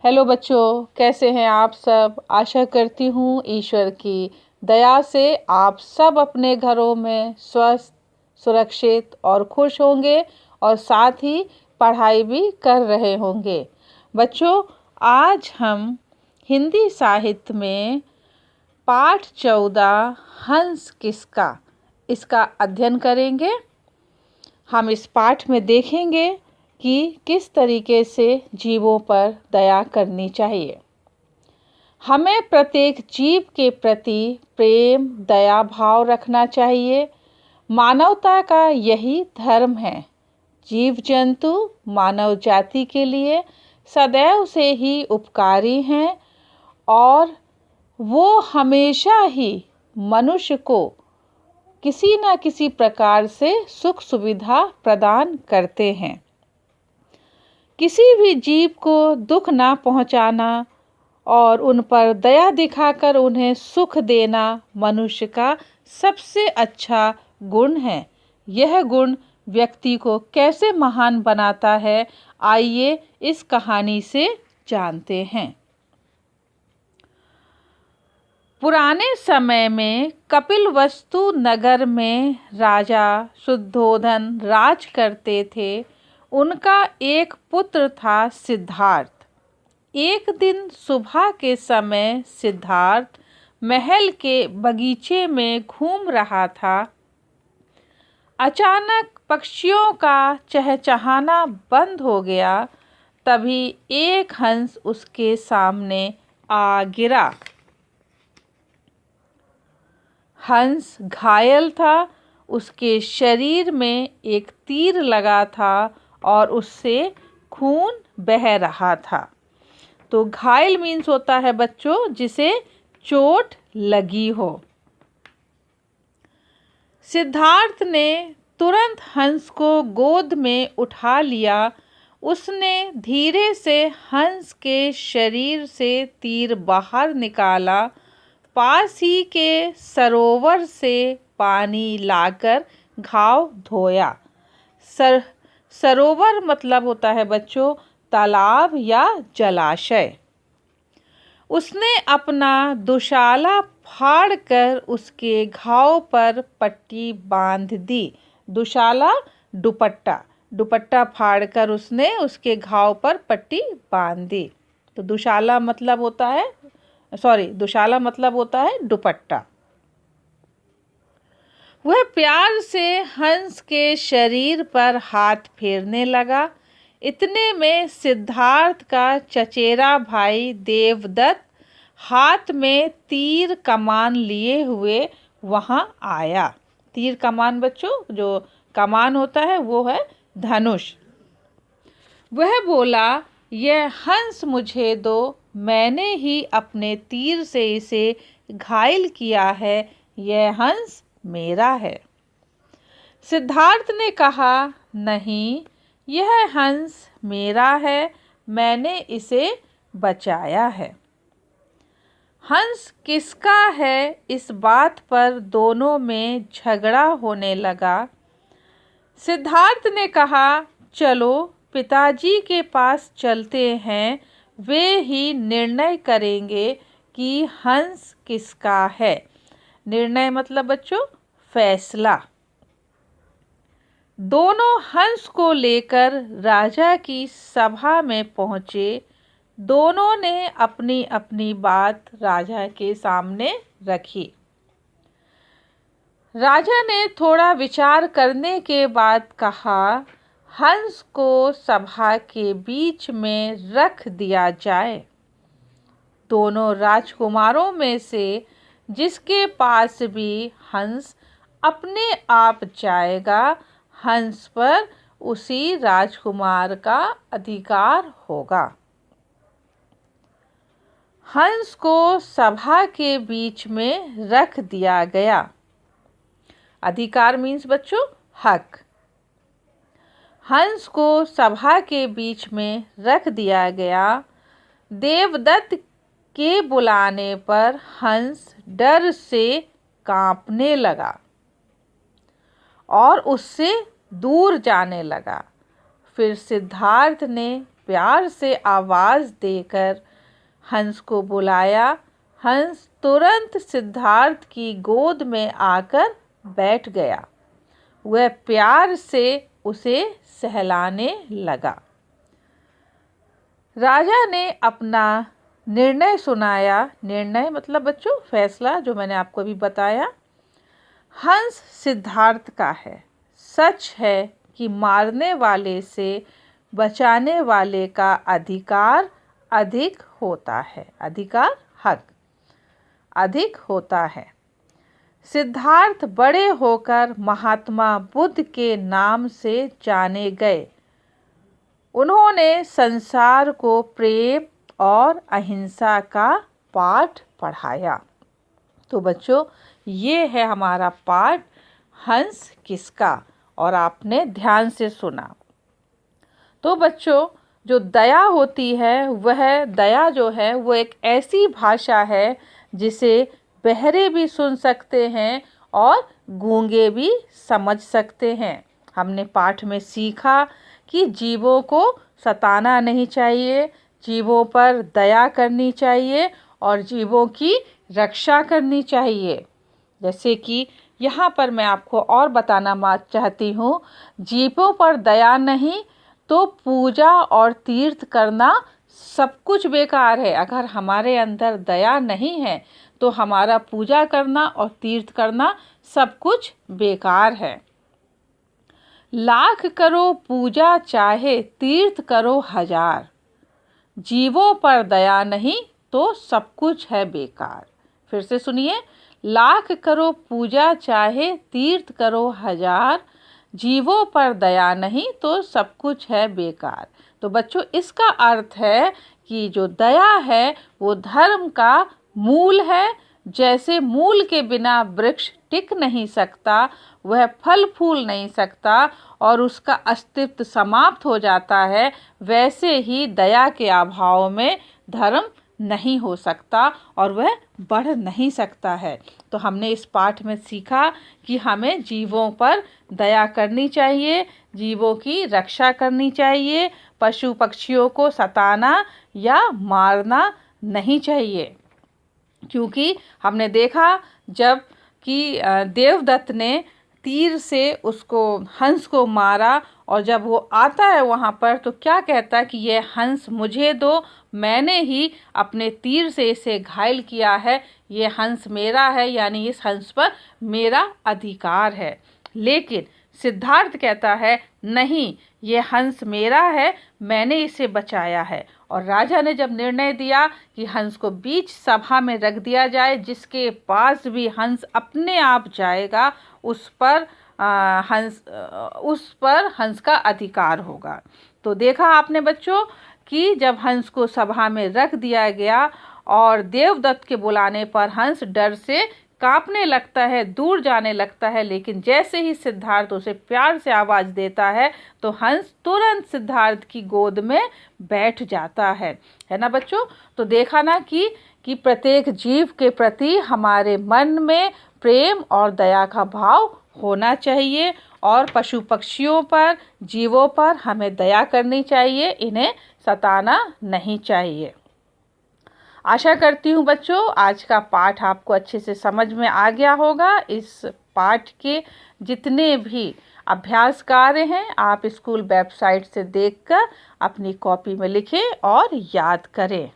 Hello बच्चों, कैसे हैं आप सब। आशा करती हूँ ईश्वर की दया से आप सब अपने घरों में स्वस्थ, सुरक्षित और खुश होंगे और साथ ही पढ़ाई भी कर रहे होंगे। बच्चों, आज हम हिंदी साहित्य में पाठ 14 हंस किसका इसका अध्ययन करेंगे। हम इस पाठ में देखेंगे कि किस तरीके से जीवों पर दया करनी चाहिए। हमें प्रत्येक जीव के प्रति प्रेम, दया भाव रखना चाहिए। मानवता का यही धर्म है। जीव जंतु मानव जाति के लिए सदैव से ही उपकारी हैं और वो हमेशा ही मनुष्य को किसी न किसी प्रकार से सुख सुविधा प्रदान करते हैं। किसी भी जीव को दुख ना पहुंचाना और उन पर दया दिखाकर उन्हें सुख देना मनुष्य का सबसे अच्छा गुण है। यह गुण व्यक्ति को कैसे महान बनाता है, आइए इस कहानी से जानते हैं। पुराने समय में कपिलवस्तु नगर में राजा शुद्धोधन राज करते थे। उनका एक पुत्र था सिद्धार्थ। एक दिन सुबह के समय सिद्धार्थ महल के बगीचे में घूम रहा था। अचानक पक्षियों का चहचहाना बंद हो गया। तभी एक हंस उसके सामने आ गिरा। हंस घायल था। उसके शरीर में एक तीर लगा था और उससे खून बह रहा था। तो घायल मीन्स होता है बच्चों जिसे चोट लगी हो। सिद्धार्थ ने तुरंत हंस को गोद में उठा लिया। उसने धीरे से हंस के शरीर से तीर बाहर निकाला। पास ही के सरोवर से पानी लाकर घाव धोया। सरोवर मतलब होता है बच्चों तालाब या जलाशय। उसने अपना दुशाला फाड़कर उसके घाव पर पट्टी बांध दी। दुशाला दुपट्टा फाड़कर उसने उसके घाव पर पट्टी बांध दी। तो दुशाला मतलब होता है दुपट्टा। वह प्यार से हंस के शरीर पर हाथ फेरने लगा। इतने में सिद्धार्थ का चचेरा भाई देवदत्त हाथ में तीर कमान लिए हुए वहां आया। तीर कमान बच्चों, जो कमान होता है वो है धनुष। वह बोला, यह हंस मुझे दो, मैंने ही अपने तीर से इसे घायल किया है। यह हंस मेरा है। सिद्धार्थ ने कहा, नहीं, यह हंस मेरा है, मैंने इसे बचाया है। हंस किसका है, इस बात पर दोनों में झगड़ा होने लगा। सिद्धार्थ ने कहा, चलो पिताजी के पास चलते हैं, वे ही निर्णय करेंगे कि हंस किसका है। निर्णय मतलब बच्चों फैसला। दोनों हंस को लेकर राजा की सभा में पहुंचे। दोनों ने अपनी अपनी बात राजा के सामने रखी। राजा ने थोड़ा विचार करने के बाद कहा, हंस को सभा के बीच में रख दिया जाए। दोनों राजकुमारों में से जिसके पास भी हंस अपने आप जाएगा, हंस पर उसी राजकुमार का अधिकार होगा। हंस को सभा के बीच में रख दिया गया। अधिकार मीन्स बच्चों हक। हंस को सभा के बीच में रख दिया गया। देवदत्त के बुलाने पर हंस डर से कांपने लगा और उससे दूर जाने लगा। फिर सिद्धार्थ ने प्यार से आवाज़ देकर हंस को बुलाया। हंस तुरंत सिद्धार्थ की गोद में आकर बैठ गया। वह प्यार से उसे सहलाने लगा। राजा ने अपना निर्णय सुनाया। निर्णय मतलब बच्चों फैसला, जो मैंने आपको अभी बताया। हंस सिद्धार्थ का है। सच है कि मारने वाले से बचाने वाले का अधिकार अधिक होता है। अधिकार, हक अधिक होता है। सिद्धार्थ बड़े होकर महात्मा बुद्ध के नाम से जाने गए। उन्होंने संसार को प्रेम और अहिंसा का पाठ पढ़ाया। तो बच्चों, ये है हमारा पाठ हंस किसका, और आपने ध्यान से सुना। तो बच्चों, जो दया होती है, वह दया जो है वो एक ऐसी भाषा है जिसे बहरे भी सुन सकते हैं और गूंगे भी समझ सकते हैं। हमने पाठ में सीखा कि जीवों को सताना नहीं चाहिए, जीवों पर दया करनी चाहिए और जीवों की रक्षा करनी चाहिए। जैसे कि यहाँ पर मैं आपको और बताना चाहती हूँ, जीवों पर दया नहीं तो पूजा और तीर्थ करना सब कुछ बेकार है। अगर हमारे अंदर दया नहीं है तो हमारा पूजा करना और तीर्थ करना सब कुछ बेकार है। लाख करो पूजा चाहे तीर्थ करो हजार, जीवों पर दया नहीं तो सब कुछ है बेकार। फिर से सुनिए, लाख करो पूजा चाहे तीर्थ करो हजार, जीवों पर दया नहीं तो सब कुछ है बेकार। तो बच्चों, इसका अर्थ है कि जो दया है वो धर्म का मूल है। जैसे मूल के बिना वृक्ष टिक नहीं सकता, वह फल फूल नहीं सकता और उसका अस्तित्व समाप्त हो जाता है, वैसे ही दया के अभाव में धर्म नहीं हो सकता और वह बढ़ नहीं सकता है। तो हमने इस पाठ में सीखा कि हमें जीवों पर दया करनी चाहिए, जीवों की रक्षा करनी चाहिए, पशु पक्षियों को सताना या मारना नहीं चाहिए। क्योंकि हमने देखा जब कि देवदत्त ने तीर से उसको हंस को मारा और जब वो आता है वहाँ पर तो क्या कहता कि ये हंस मुझे दो, मैंने ही अपने तीर से इसे घायल किया है, ये हंस मेरा है, यानी इस हंस पर मेरा अधिकार है। लेकिन सिद्धार्थ कहता है नहीं, ये हंस मेरा है, मैंने इसे बचाया है। और राजा ने जब निर्णय दिया कि हंस को बीच सभा में रख दिया जाए, जिसके पास भी हंस अपने आप जाएगा उस पर हंस का अधिकार होगा। तो देखा आपने बच्चों कि जब हंस को सभा में रख दिया गया और देवदत्त के बुलाने पर हंस डर से कांपने लगता है, दूर जाने लगता है, लेकिन जैसे ही सिद्धार्थ उसे प्यार से आवाज़ देता है तो हंस तुरंत सिद्धार्थ की गोद में बैठ जाता है ना बच्चों। तो देखा ना कि प्रत्येक जीव के प्रति हमारे मन में प्रेम और दया का भाव होना चाहिए और पशु पक्षियों पर, जीवों पर हमें दया करनी चाहिए, इन्हें सताना नहीं चाहिए। आशा करती हूँ बच्चों आज का पाठ आपको अच्छे से समझ में आ गया होगा। इस पाठ के जितने भी अभ्यास कार्य हैं आप स्कूल वेबसाइट से देखकर अपनी कॉपी में लिखें और याद करें।